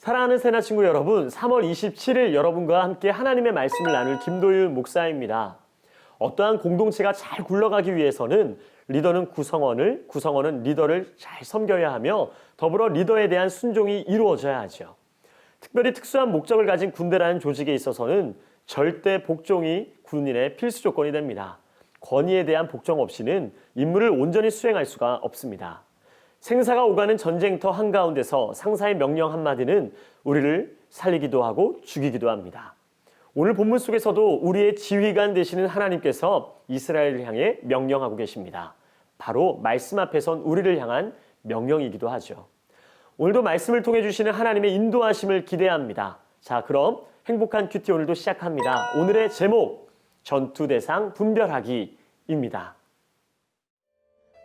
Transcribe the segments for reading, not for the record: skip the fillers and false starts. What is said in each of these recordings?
사랑하는 새나 친구 여러분, 3월 27일 여러분과 함께 하나님의 말씀을 나눌 김도윤 목사입니다. 어떠한 공동체가 잘 굴러가기 위해서는 리더는 구성원은 리더를 잘 섬겨야 하며 더불어 리더에 대한 순종이 이루어져야 하죠. 특별히 특수한 목적을 가진 군대라는 조직에 있어서는 절대 복종이 군인의 필수 조건이 됩니다. 권위에 대한 복종 없이는 임무를 온전히 수행할 수가 없습니다. 생사가 오가는 전쟁터 한가운데서 상사의 명령 한마디는 우리를 살리기도 하고 죽이기도 합니다. 오늘 본문 속에서도 우리의 지휘관 되시는 하나님께서 이스라엘을 향해 명령하고 계십니다. 바로 말씀 앞에 선 우리를 향한 명령이기도 하죠. 오늘도 말씀을 통해 주시는 하나님의 인도하심을 기대합니다. 자, 그럼 행복한 큐티 오늘도 시작합니다. 오늘의 제목, 전투 대상 분별하기입니다.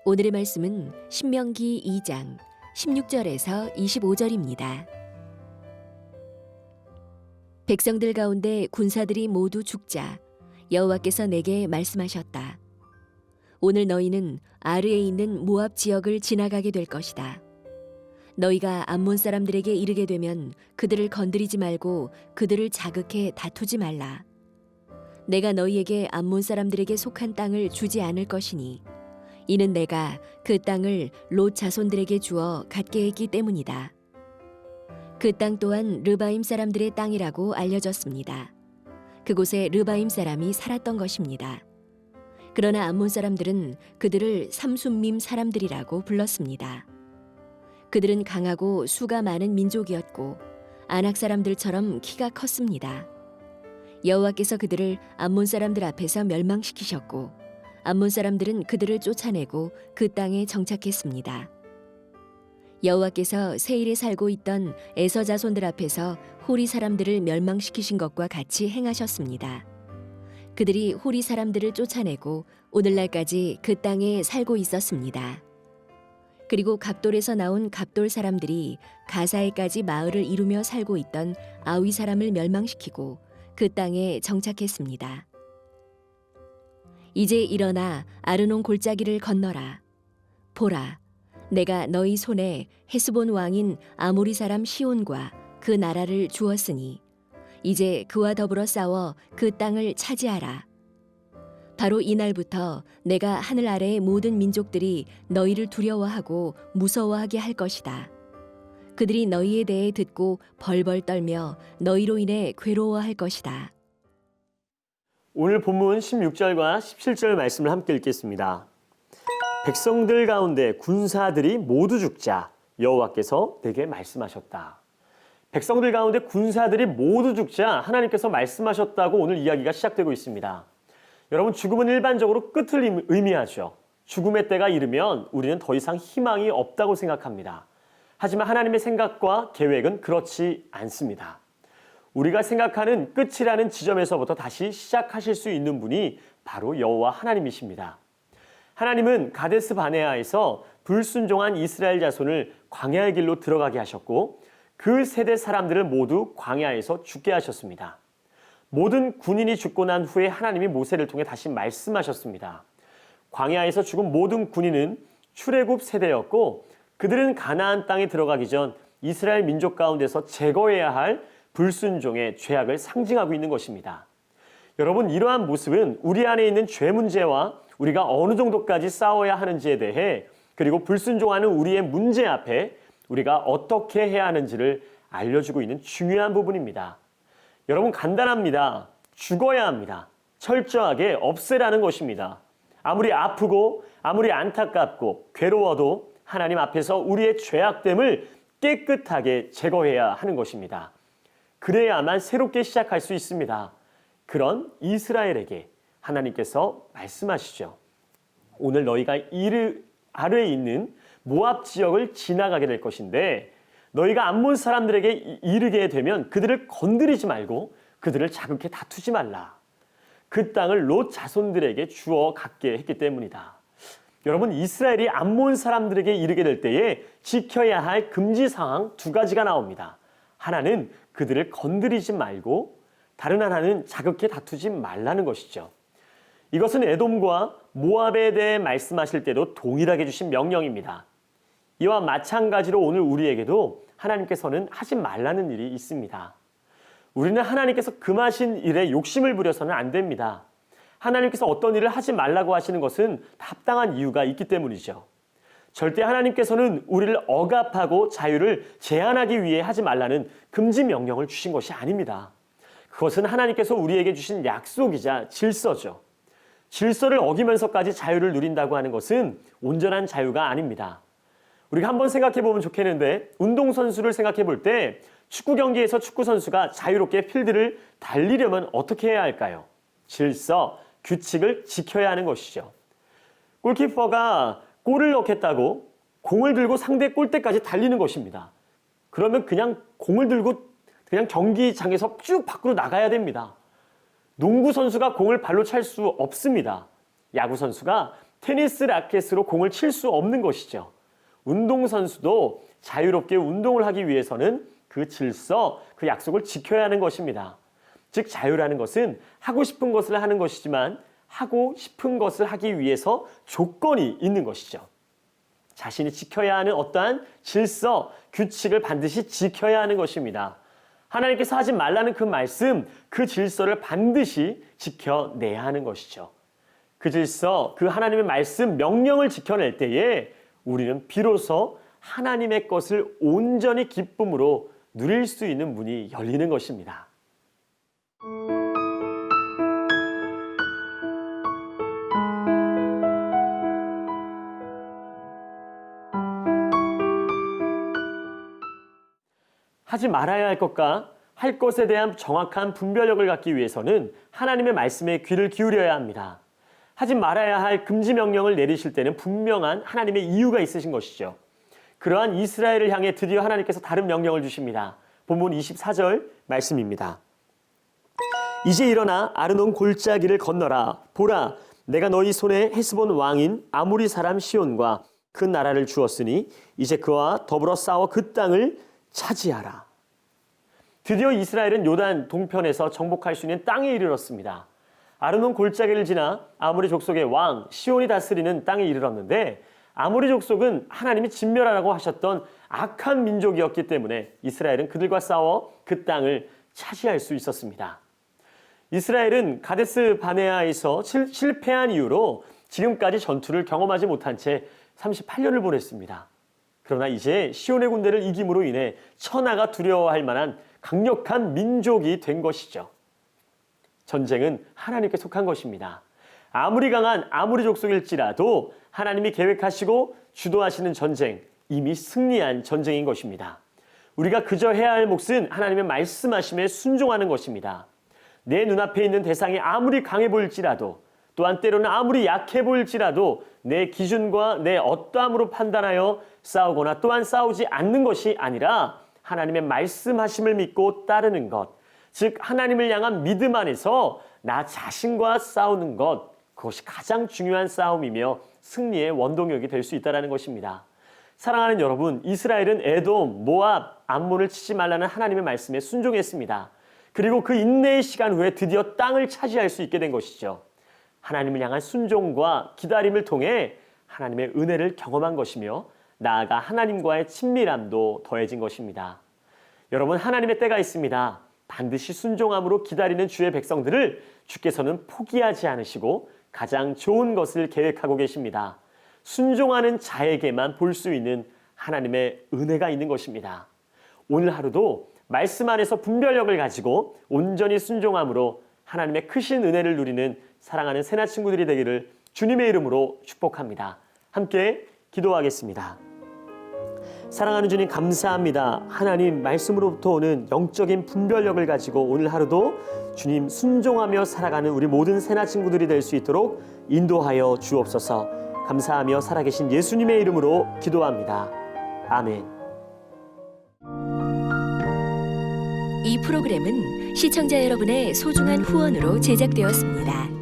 오늘의 말씀은 신명기 2장 16절에서 25절입니다. 백성들 가운데 군사들이 모두 죽자 여호와께서 내게 말씀하셨다. 오늘 너희는 아르에 있는 모압 지역을 지나가게 될 것이다. 너희가 암몬 사람들에게 이르게 되면 그들을 건드리지 말고 그들을 자극해 다투지 말라. 내가 너희에게 암몬 사람들에게 속한 땅을 주지 않을 것이니 이는 내가 그 땅을 롯 자손들에게 주어 갖게 했기 때문이다. 그 땅 또한 르바임 사람들의 땅이라고 알려졌습니다. 그곳에 르바임 사람이 살았던 것입니다. 그러나 암몬 사람들은 그들을 삼순밈 사람들이라고 불렀습니다. 그들은 강하고 수가 많은 민족이었고 아낙 사람들처럼 키가 컸습니다. 여호와께서 그들을 암몬 사람들 앞에서 멸망시키셨고 암몬 사람들은 그들을 쫓아내고 그 땅에 정착했습니다. 여호와께서 세일에 살고 있던 에서 자손들 앞에서 호리 사람들을 멸망시키신 것과 같이 행하셨습니다. 그들이 호리 사람들을 쫓아내고 오늘날까지 그 땅에 살고 있었습니다. 그리고 갑돌에서 나온 갑돌 사람들이 가사에까지 마을을 이루며 살고 있던 아위 사람을 멸망시키고 그 땅에 정착했습니다. 이제 일어나 아르논 골짜기를 건너라. 보라, 내가 너희 손에 헤스본 왕인 아모리 사람 시온과 그 나라를 주었으니 이제 그와 더불어 싸워 그 땅을 차지하라. 바로 이날부터 내가 하늘 아래의 모든 민족들이 너희를 두려워하고 무서워하게 할 것이다. 그들이 너희에 대해 듣고 벌벌 떨며 너희로 인해 괴로워할 것이다. 오늘 본문 16절과 17절 말씀을 함께 읽겠습니다. 백성들 가운데 군사들이 모두 죽자 여호와께서 내게 말씀하셨다. 백성들 가운데 군사들이 모두 죽자 하나님께서 말씀하셨다고 오늘 이야기가 시작되고 있습니다. 여러분, 죽음은 일반적으로 끝을 의미하죠. 죽음의 때가 이르면 우리는 더 이상 희망이 없다고 생각합니다. 하지만 하나님의 생각과 계획은 그렇지 않습니다. 우리가 생각하는 끝이라는 지점에서부터 다시 시작하실 수 있는 분이 바로 여호와 하나님이십니다. 하나님은 가데스 바네아에서 불순종한 이스라엘 자손을 광야의 길로 들어가게 하셨고 그 세대 사람들을 모두 광야에서 죽게 하셨습니다. 모든 군인이 죽고 난 후에 하나님이 모세를 통해 다시 말씀하셨습니다. 광야에서 죽은 모든 군인은 출애굽 세대였고 그들은 가나안 땅에 들어가기 전 이스라엘 민족 가운데서 제거해야 할 불순종의 죄악을 상징하고 있는 것입니다. 여러분, 이러한 모습은 우리 안에 있는 죄 문제와 우리가 어느 정도까지 싸워야 하는지에 대해 그리고 불순종하는 우리의 문제 앞에 우리가 어떻게 해야 하는지를 알려주고 있는 중요한 부분입니다. 여러분, 간단합니다. 죽어야 합니다. 철저하게 없애라는 것입니다. 아무리 아프고 아무리 안타깝고 괴로워도 하나님 앞에서 우리의 죄악됨을 깨끗하게 제거해야 하는 것입니다. 그래야만 새롭게 시작할 수 있습니다. 그런 이스라엘에게 하나님께서 말씀하시죠. 오늘 너희가 아래에 있는 모압 지역을 지나가게 될 것인데 너희가 암몬 사람들에게 이르게 되면 그들을 건드리지 말고 그들을 자극해 다투지 말라. 그 땅을 롯 자손들에게 주어 갖게 했기 때문이다. 여러분, 이스라엘이 암몬 사람들에게 이르게 될 때에 지켜야 할 금지사항 2가지가 나옵니다. 하나는 그들을 건드리지 말고 다른 하나는 자극해 다투지 말라는 것이죠. 이것은 에돔과 모압에 대해 말씀하실 때도 동일하게 주신 명령입니다. 이와 마찬가지로 오늘 우리에게도 하나님께서는 하지 말라는 일이 있습니다. 우리는 하나님께서 금하신 일에 욕심을 부려서는 안 됩니다. 하나님께서 어떤 일을 하지 말라고 하시는 것은 합당한 이유가 있기 때문이죠. 절대 하나님께서는 우리를 억압하고 자유를 제한하기 위해 하지 말라는 금지 명령을 주신 것이 아닙니다. 그것은 하나님께서 우리에게 주신 약속이자 질서죠. 질서를 어기면서까지 자유를 누린다고 하는 것은 온전한 자유가 아닙니다. 우리가 한번 생각해 보면 좋겠는데, 운동선수를 생각해 볼 때 축구 경기에서 축구선수가 자유롭게 필드를 달리려면 어떻게 해야 할까요? 질서, 규칙을 지켜야 하는 것이죠. 골키퍼가 골을 넣겠다고 공을 들고 상대 골대까지 달리는 것입니다. 그러면 그냥 공을 들고 그냥 경기장에서 쭉 밖으로 나가야 됩니다. 농구 선수가 공을 발로 찰 수 없습니다. 야구 선수가 테니스 라켓으로 공을 칠 수 없는 것이죠. 운동 선수도 자유롭게 운동을 하기 위해서는 그 질서, 그 약속을 지켜야 하는 것입니다. 즉 자유라는 것은 하고 싶은 것을 하는 것이지만 하고 싶은 것을 하기 위해서 조건이 있는 것이죠. 자신이 지켜야 하는 어떠한 질서, 규칙을 반드시 지켜야 하는 것입니다. 하나님께서 하지 말라는 그 말씀, 그 질서를 반드시 지켜내야 하는 것이죠. 그 질서, 그 하나님의 말씀, 명령을 지켜낼 때에 우리는 비로소 하나님의 것을 온전히 기쁨으로 누릴 수 있는 문이 열리는 것입니다. 하지 말아야 할 것과 할 것에 대한 정확한 분별력을 갖기 위해서는 하나님의 말씀에 귀를 기울여야 합니다. 하지 말아야 할 금지 명령을 내리실 때는 분명한 하나님의 이유가 있으신 것이죠. 그러한 이스라엘을 향해 드디어 하나님께서 다른 명령을 주십니다. 본문 24절 말씀입니다. 이제 일어나 아르논 골짜기를 건너라. 보라, 내가 너희 손에 헤스본 왕인 아모리 사람 시온과 그 나라를 주었으니 이제 그와 더불어 싸워 그 땅을 차지하라. 드디어 이스라엘은 요단 동편에서 정복할 수 있는 땅에 이르렀습니다. 아르논 골짜기를 지나 아모리 족속의 왕 시온이 다스리는 땅에 이르렀는데, 아모리 족속은 하나님이 진멸하라고 하셨던 악한 민족이었기 때문에 이스라엘은 그들과 싸워 그 땅을 차지할 수 있었습니다. 이스라엘은 가데스 바네아에서 실패한 이후로 지금까지 전투를 경험하지 못한 채 38년을 보냈습니다. 그러나 이제 시온의 군대를 이김으로 인해 천하가 두려워할 만한 강력한 민족이 된 것이죠. 전쟁은 하나님께 속한 것입니다. 아무리 강한 아모리 족속일지라도 하나님이 계획하시고 주도하시는 전쟁, 이미 승리한 전쟁인 것입니다. 우리가 그저 해야 할 몫은 하나님의 말씀하심에 순종하는 것입니다. 내 눈앞에 있는 대상이 아무리 강해 보일지라도, 또한 때로는 아무리 약해 보일지라도 내 기준과 내 어떠함으로 판단하여 싸우거나 또한 싸우지 않는 것이 아니라 하나님의 말씀하심을 믿고 따르는 것, 즉 하나님을 향한 믿음 안에서 나 자신과 싸우는 것, 그것이 가장 중요한 싸움이며 승리의 원동력이 될 수 있다는 것입니다. 사랑하는 여러분, 이스라엘은 에돔, 모압, 암몬을 치지 말라는 하나님의 말씀에 순종했습니다. 그리고 그 인내의 시간 후에 드디어 땅을 차지할 수 있게 된 것이죠. 하나님을 향한 순종과 기다림을 통해 하나님의 은혜를 경험한 것이며 나아가 하나님과의 친밀함도 더해진 것입니다. 여러분, 하나님의 때가 있습니다. 반드시 순종함으로 기다리는 주의 백성들을 주께서는 포기하지 않으시고 가장 좋은 것을 계획하고 계십니다. 순종하는 자에게만 볼 수 있는 하나님의 은혜가 있는 것입니다. 오늘 하루도 말씀 안에서 분별력을 가지고 온전히 순종함으로 하나님의 크신 은혜를 누리는 사랑하는 새나 친구들이 되기를 주님의 이름으로 축복합니다. 함께 기도하겠습니다. 사랑하는 주님, 감사합니다. 하나님 말씀으로부터 오는 영적인 분별력을 가지고 오늘 하루도 주님 순종하며 살아가는 우리 모든 새나 친구들이 될 수 있도록 인도하여 주옵소서. 감사하며 살아계신 예수님의 이름으로 기도합니다. 아멘. 이 프로그램은 시청자 여러분의 소중한 후원으로 제작되었습니다.